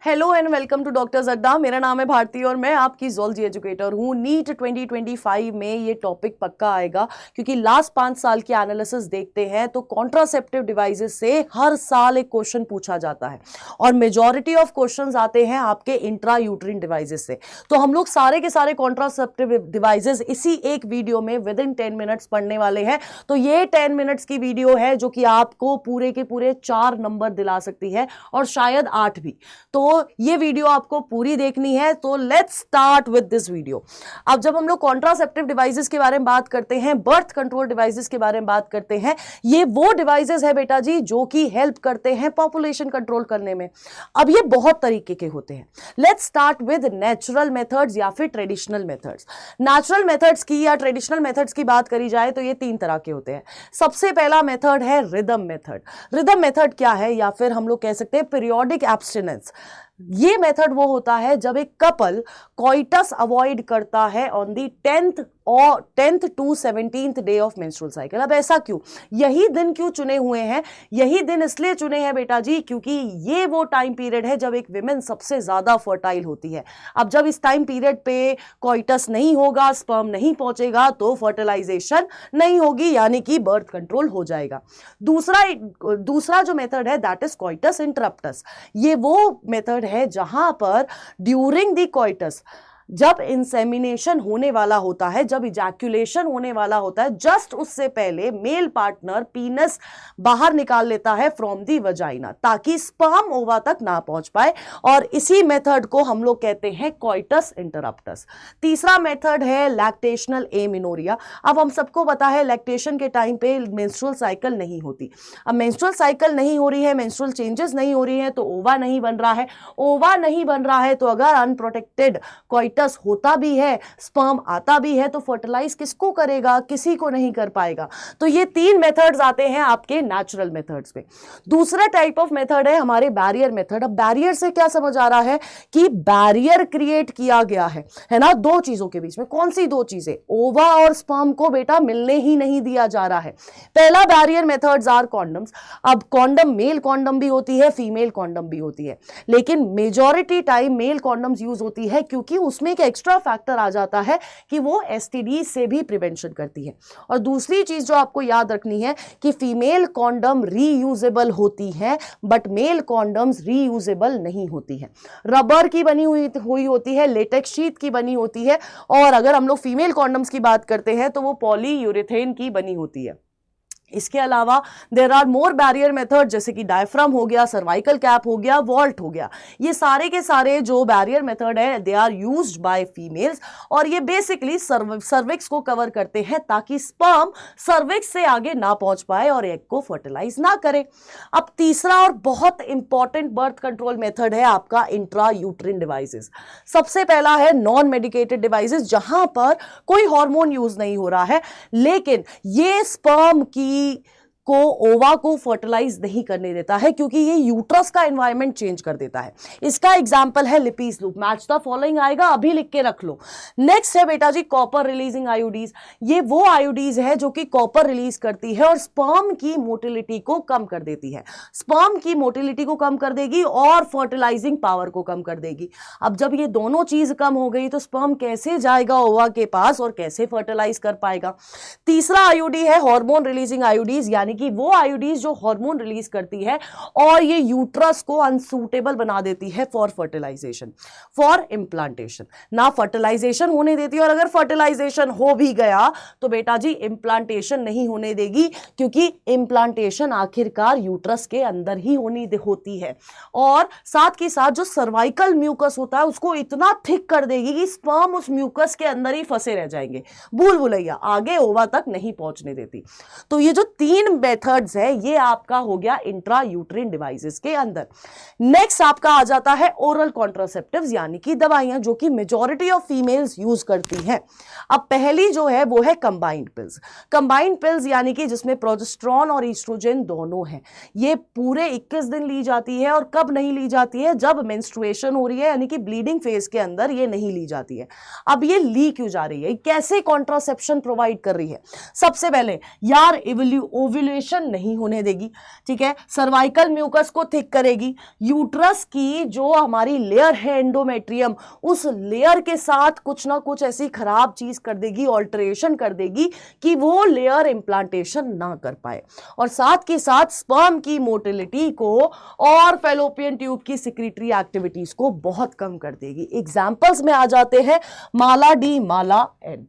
Hello and welcome to doctors Adda. मेरा नाम है भारती और मैं आपकी ज़ूलॉजी एजुकेटर हूँ। नीट 2025 में ये टॉपिक पक्का आएगा क्योंकि लास्ट 5 साल की एनालिसिस देखते हैं तो कॉन्ट्रासेप्टिव डिवाइसेस से हर साल एक क्वेश्चन पूछा जाता है और मेजॉरिटी ऑफ क्वेश्चंस आते हैं आपके इंट्रा यूट्रिन डिवाइसेस से। तो हम लोग सारे के सारे कॉन्ट्रासेप्टिव डिवाइसेस इसी एक वीडियो में विद इन 10 मिनट्स पढ़ने वाले हैं। तो ये 10 मिनट्स की वीडियो है जो कि आपको पूरे के पूरे 4 नंबर दिला सकती है और शायद 8 भी। तो ये वीडियो आपको पूरी देखनी है। तो let's start with this video. अब जब हम लोग कॉन्ट्रासेप्टिव डिवाइसेस के बारे में बात करते हैं, बर्थ कंट्रोल डिवाइसेस के बारे में बात करते हैं, ये वो डिवाइसेस है बेटा जी जो कि हेल्प करते हैं पॉपुलेशन कंट्रोल करने में। अब ये बहुत तरीके के होते हैं। Let's start with natural methods या फिर ट्रेडिशनल मेथड्स। नेचुरल मेथड्स की या ट्रेडिशनल मेथड्स की बात करी जाए तो ये 3 तरह के होते हैं। सबसे पहला मेथड है रिदम मेथड। रिदम मेथड क्या है, या फिर हम लोग कह सकते हैं पीरियोडिक एब्स्टिनेंस। ये मेथड वो होता है जब एक कपल कॉइटस अवॉइड करता है on the 10th to 17th day of menstrual cycle. अब ऐसा क्यों, यही दिन क्यों चुने हुए हैं? यही दिन इसलिए चुने हैं बेटा जी क्योंकि ये वो टाइम पीरियड है जब एक विमेन सबसे ज्यादा फर्टाइल होती है। अब जब इस टाइम पीरियड पे कॉइटस नहीं होगा, स्पर्म नहीं पहुंचेगा तो फर्टिलाइजेशन नहीं होगी, यानी कि बर्थ कंट्रोल हो जाएगा। दूसरा जो मेथड है दैट इज कॉइटस इंटरप्टस। ये वो मेथड है जहां पर ड्यूरिंग द कॉइटस, जब इंसेमिनेशन होने वाला होता है, जब इजैक्यूलेशन होने वाला होता है, जस्ट उससे पहले मेल पार्टनर पीनस बाहर निकाल लेता है फ्रॉम दी वजाइना ताकि स्पर्म ओवा तक ना पहुंच पाए, और इसी मेथड को हम लोग कहते हैं कॉइटस इंटरप्टस। तीसरा मेथड है लैक्टेशनल एमिनोरिया। अब हम सबको पता है लैक्टेशन के टाइम पे मेंस्ट्रुअल साइकिल नहीं होती। अब मेंस्ट्रुअल साइकिल नहीं हो रही है, मेंस्ट्रुअल चेंजेस नहीं हो रही है, तो ओवा नहीं बन रहा है। ओवा नहीं बन रहा है तो अगर अनप्रोटेक्टेड होता भी है, स्पर्म आता भी है, तो फर्टिलाइज किसको करेगा? किसी को नहीं कर पाएगा। तो ये 3 मेथड्स आते हैं आपके नेचुरल मेथड्स पे। दूसरा टाइप ऑफ मेथड है हमारे बैरियर मेथड। अब बैरियर से क्या समझ आ रहा है कि बैरियर क्रिएट किया गया है ना, 2 चीजों के बीच में। कौन सी 2 चीजें? ओवा और स्पर्म को बेटा मिलने ही नहीं दिया जा रहा है। पहला बैरियर मेथड्स आर कॉन्डम्स। अब कॉन्डम, मेल कॉन्डम भी होती है, फीमेल कॉन्डम भी होती है, लेकिन majority time male condoms use होती है क्योंकि उसमें एक एक्स्ट्रा फैक्टर आ जाता है कि वो एसटीडी से भी प्रिवेंशन करती है। और दूसरी चीज जो आपको याद रखनी है कि फीमेल कॉन्डम रीयूजेबल होती है बट मेल कॉन्डम्स रीयूजेबल नहीं होती है। रबर की बनी हुई होती है, लेटेक्स शीट की बनी होती है, और अगर हम लोग फीमेल कॉन्डम्स की बात करते हैं तो वो पॉलीयूरेथेन की बनी होती है। इसके अलावा there are more barrier method जैसे कि डायफ्राम हो गया, सर्वाइकल कैप हो गया, वॉल्ट हो गया। ये सारे के सारे जो बैरियर मेथड है they are used by females, और ये बेसिकली सर्विक्स को कवर करते हैं ताकि स्पर्म सर्विक्स से आगे ना पहुंच पाए और एग को फर्टिलाइज ना करे। अब तीसरा और बहुत इंपॉर्टेंट बर्थ कंट्रोल मेथड है आपका इंट्रा यूट्रिन डिवाइसेस। सबसे पहला है नॉन मेडिकेटेड डिवाइसेस, जहां पर कोई हार्मोन यूज नहीं हो रहा है, लेकिन ये स्पर्म की को ओवा को फर्टिलाइज नहीं करने देता है क्योंकि ये यूट्रस का एनवायरनमेंट चेंज कर देता है। इसका एग्जांपल है लिपीज लूप। मैच द फॉलोइंग आएगा, अभी लिख के रख लो। नेक्स्ट है बेटा जी कॉपर रिलीजिंग आयोडीज। ये वो आयोडीज है जो कि कॉपर रिलीज करती है और स्पर्म की मोटिलिटी को कम कर देती है। स्पर्म की मोटिलिटी को कम कर देगी और फर्टिलाइजिंग पावर को कम कर देगी। अब जब ये दोनों चीज कम हो गई तो स्पर्म कैसे जाएगा ओवा के पास और कैसे फर्टिलाइज कर पाएगा? तीसरा आयोडी है हार्मोन रिलीजिंग आयोडीज, यानी कि वो आयोडीज जो हार्मोन रिलीज करती है और ये यूट्रस को अनसूटेबल बना देती है फॉर फर्टिलाइजेशन, फॉर इंप्लांटेशन। ना फर्टिलाइजेशन होने देती है, और अगर फर्टिलाइजेशन हो भी गया तो बेटा जी इंप्लांटेशन नहीं होने देगी क्योंकि इंप्लांटेशन आखिरकार यूट्रस के अंदर ही होती है। और साथ के साथ जो सर्वाइकल म्यूकस होता है उसको इतना थिक कर देगी कि स्पर्म उस म्यूकस के अंदर ही फंसे रह जाएंगे, भूल भुलैया, आगे ओवा तक नहीं पहुंचने देती। तो ये जो 3 मेथड्स है ये आपका हो गया इंट्रा यूट्रिन डिवाइसेस के अंदर। नेक्स्ट आपका आ जाता है ओरल कॉन्ट्रासेप्टिव्स, यानी कि दवाइयां जो कि मेजॉरिटी ऑफ फीमेल्स यूज करती हैं। अब पहली जो है वो है कंबाइंड पिल्स। कंबाइंड पिल्स यानी कि जिसमें प्रोजेस्टेरोन और ईस्ट्रोजन दोनों हैं। ये पूरे 21 दिन ली जाती है, और कब नहीं ली जाती है? जब मेंस्ट्रुएशन हो रही है, यानी कि ब्लीडिंग फेज के अंदर ये नहीं ली जाती है। अब ये ली क्यों जा रही है? कैसे कॉन्ट्रासेप्शन प्रोवाइड कर रही है? सबसे पहले यार ओव्यूलेशन ऑल्ट्रेशन नहीं होने देगी, ठीक है। सर्वाइकल म्यूकस को थिक करेगी, यूट्रस की जो हमारी लेयर है एंडोमेट्रियम, उस लेयर के साथ कुछ ना कुछ ऐसी खराब चीज कर देगी, ऑल्ट्रेशन कर देगी कि वो लेयर इम्प्लांटेशन ना कर पाए, और साथ के साथ स्पर्म की मोटिलिटी को और फेलोपियन ट्यूब की सिक्रीटरी एक्टिविटीज को बहुत कम कर देगी। एग्जाम्पल्स में आ जाते हैं माला डी, माला एन,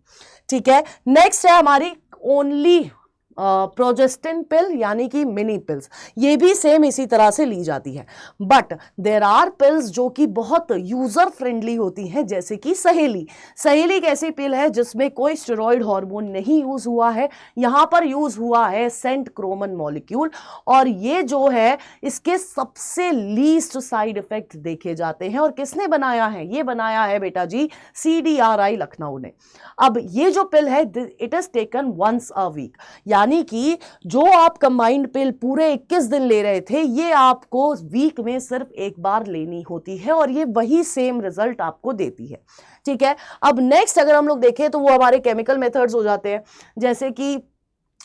ठीक है। नेक्स्ट है हमारी ओनली प्रोजेस्टिन पिल यानी कि मिनी पिल्स, ये भी सेम इसी तरह से ली जाती है, बट देर आर पिल्स जो कि बहुत यूजर फ्रेंडली होती हैं, जैसे कि सहेली। सहेली एक ऐसी पिल है जिसमें कोई स्टेरॉइड हार्मोन नहीं यूज हुआ है, यहां पर यूज हुआ है सेंट क्रोमन मॉलिक्यूल, और ये जो है इसके सबसे लीस्ट साइड इफेक्ट देखे जाते हैं। और किसने बनाया है? ये बनाया है बेटा जी CDRI लखनऊ ने। अब ये जो पिल है it is taken once a week, यानी कि जो आप कंबाइंड पिल पूरे 21 दिन ले रहे थे, ये आपको वीक में सिर्फ एक बार लेनी होती है, और ये वही सेम रिजल्ट आपको देती है, ठीक है। अब नेक्स्ट अगर हम लोग देखें तो वो हमारे केमिकल मेथड्स हो जाते हैं, जैसे कि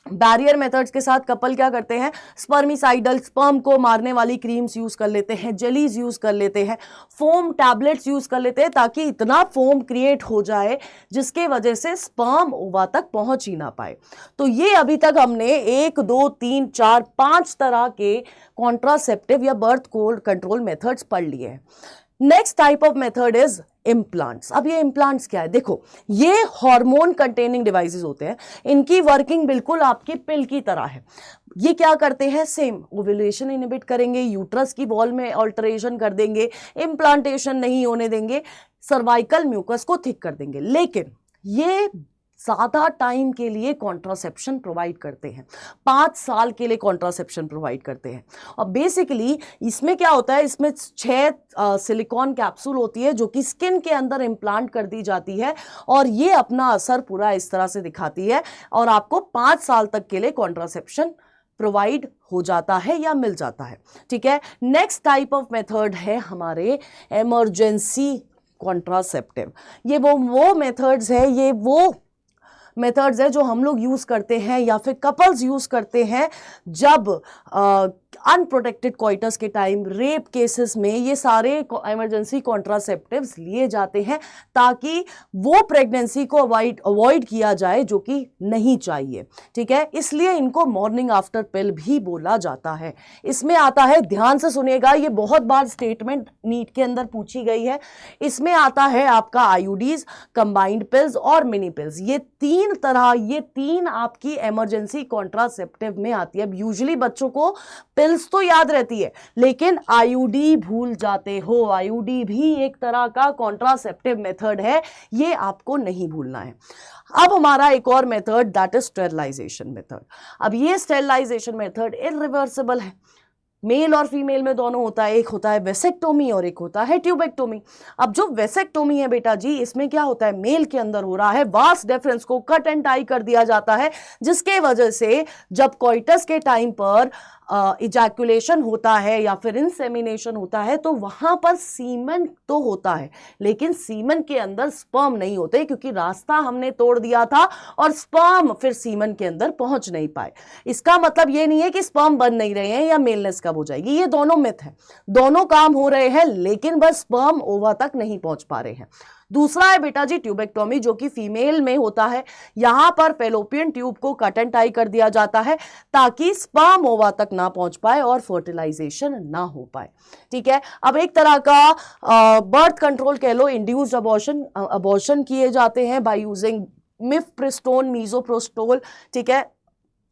बैरियर मेथड्स के साथ कपल क्या करते हैं, स्पर्मिसाइडल स्पर्म को मारने वाली क्रीम्स यूज कर लेते हैं, जेलीज यूज कर लेते हैं, फोम टैबलेट्स यूज कर लेते हैं, ताकि इतना फोम क्रिएट हो जाए जिसके वजह से स्पर्म ओवा तक पहुंच ही ना पाए। तो ये अभी तक हमने 1 2 3 4 5 तरह के कॉन्ट्रासेप्टिव या बर्थ कंट्रोल मेथड्स पढ़ लिए हैं। Next type of method is implants. अब ये इम्प्लांट्स क्या है? देखो, ये हार्मोन कंटेनिंग डिवाइसेस होते हैं, इनकी वर्किंग बिल्कुल आपकी पिल की तरह है। ये क्या करते हैं? सेम ओव्यूलेशन इनहिबिट करेंगे, यूट्रस की वॉल में अल्टरेशन कर देंगे, इम्प्लांटेशन नहीं होने देंगे, सर्वाइकल म्यूकस को थिक कर देंगे, लेकिन ये ज्यादा टाइम के लिए कॉन्ट्रासेप्शन प्रोवाइड करते हैं, 5 साल के लिए कॉन्ट्रासेप्शन प्रोवाइड करते हैं। और बेसिकली इसमें क्या होता है, इसमें 6 सिलिकॉन कैप्सूल होती है जो कि स्किन के अंदर इम्प्लांट कर दी जाती है, और ये अपना असर पूरा इस तरह से दिखाती है, और आपको 5 साल तक के लिए कॉन्ट्रासेप्शन प्रोवाइड हो जाता है या मिल जाता है, ठीक है। नेक्स्ट टाइप ऑफ मेथड है हमारे इमरजेंसी कॉन्ट्रासेप्टिव। ये वो मेथड्स है, ये वो मेथड्स है जो हम लोग यूज करते हैं या फिर कपल्स यूज करते हैं जब अनप्रोटेक्टेड कॉइटस के टाइम, रेप केसेस में ये सारे इमरजेंसी कॉन्ट्रासेप्टिव्स लिए जाते हैं, ताकि वो प्रेगनेंसी को अवॉइड किया जाए जो कि नहीं चाहिए, ठीक है। इसलिए इनको मॉर्निंग आफ्टर पिल भी बोला जाता है। इसमें आता है, ध्यान से सुनिएगा, ये बहुत बार स्टेटमेंट नीट के अंदर पूछी गई है, इसमें आता है आपका आईयूडीज, कंबाइंड पिल्स और मिनी पिल्स। ये 3 तरह, ये 3 आपकी इमरजेंसी कॉन्ट्रासेप्टिव में आती है। अब यूजुअली बच्चों को पिल्स तो याद रहती है, लेकिन आईयूडी भूल जाते हो। आईयूडी भी एक तरह का कॉन्ट्रासेप्टिव मेथड है, ये आपको नहीं भूलना है। अब हमारा एक और method, that is sterilization method. अब ये स्टेरिलाइजेशन मेथड इरिवर्सिबल है, मेल और फीमेल में दोनों होता है। एक होता है वेसेक्टोमी और एक होता है ट्यूबेक्टोमी। अब जो वेसेक्टोमी है बेटा जी, इसमें क्या होता है, मेल के अंदर हो रहा है, वास डेफरेंस को कट एंड टाई कर दिया जाता है, जिसके वजह से जब कॉइटस के टाइम पर इजैकुलेशन होता है या फिर इंसेमिनेशन होता है, तो वहां पर सीमन तो होता है, लेकिन सीमन के अंदर स्पर्म नहीं होते, क्योंकि रास्ता हमने तोड़ दिया था और स्पर्म फिर सीमन के अंदर पहुंच नहीं पाए। इसका मतलब ये नहीं है कि स्पर्म बन नहीं रहे हैं या मेलनेस कब हो जाएगी, ये दोनों मिथ है, दोनों काम हो रहे हैं, लेकिन बस स्पर्म ओवा तक नहीं पहुंच पा रहे हैं। दूसरा है बेटा जी ट्यूबेक्टोमी, जो कि फीमेल में होता है। यहां पर फेलोपियन ट्यूब को कट एंड टाई कर दिया जाता है, ताकि स्पर्म ओवा तक ना पहुंच पाए और फर्टिलाइजेशन ना हो पाए, ठीक है। अब एक तरह का बर्थ कंट्रोल कह लो, इंड्यूस्ड अबॉर्शन किए जाते हैं बाय यूजिंग मिफप्रिस्टोन, मीजोप्रोस्टोल, ठीक है,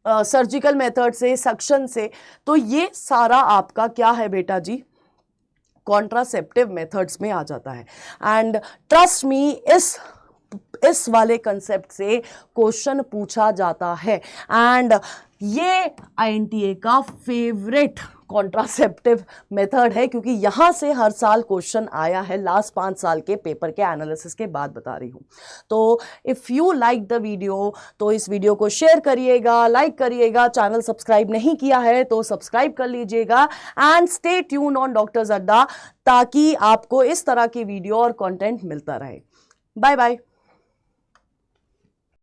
सर्जिकल मेथड से, सक्शन से। तो ये सारा आपका क्या है बेटा जी, कॉन्ट्रासेप्टिव मेथड्स में आ जाता है। एंड ट्रस्ट मी, इस वाले कंसेप्ट से क्वेश्चन पूछा जाता है, एंड ये INTA का फेवरेट कॉन्ट्रासेप्टिव मेथड है, क्योंकि यहां से हर साल क्वेश्चन आया है, लास्ट 5 साल के पेपर के एनालिसिस के बाद बता रही हूं। तो if you like the video, तो इस वीडियो को शेयर करिएगा, लाइक करिएगा, चैनल सब्सक्राइब नहीं किया है तो सब्सक्राइब कर लीजिएगा, and stay tune on doctors अड्डा, ताकि आपको इस तरह की वीडियो और कंटेंट मिलता रहे। Bye bye.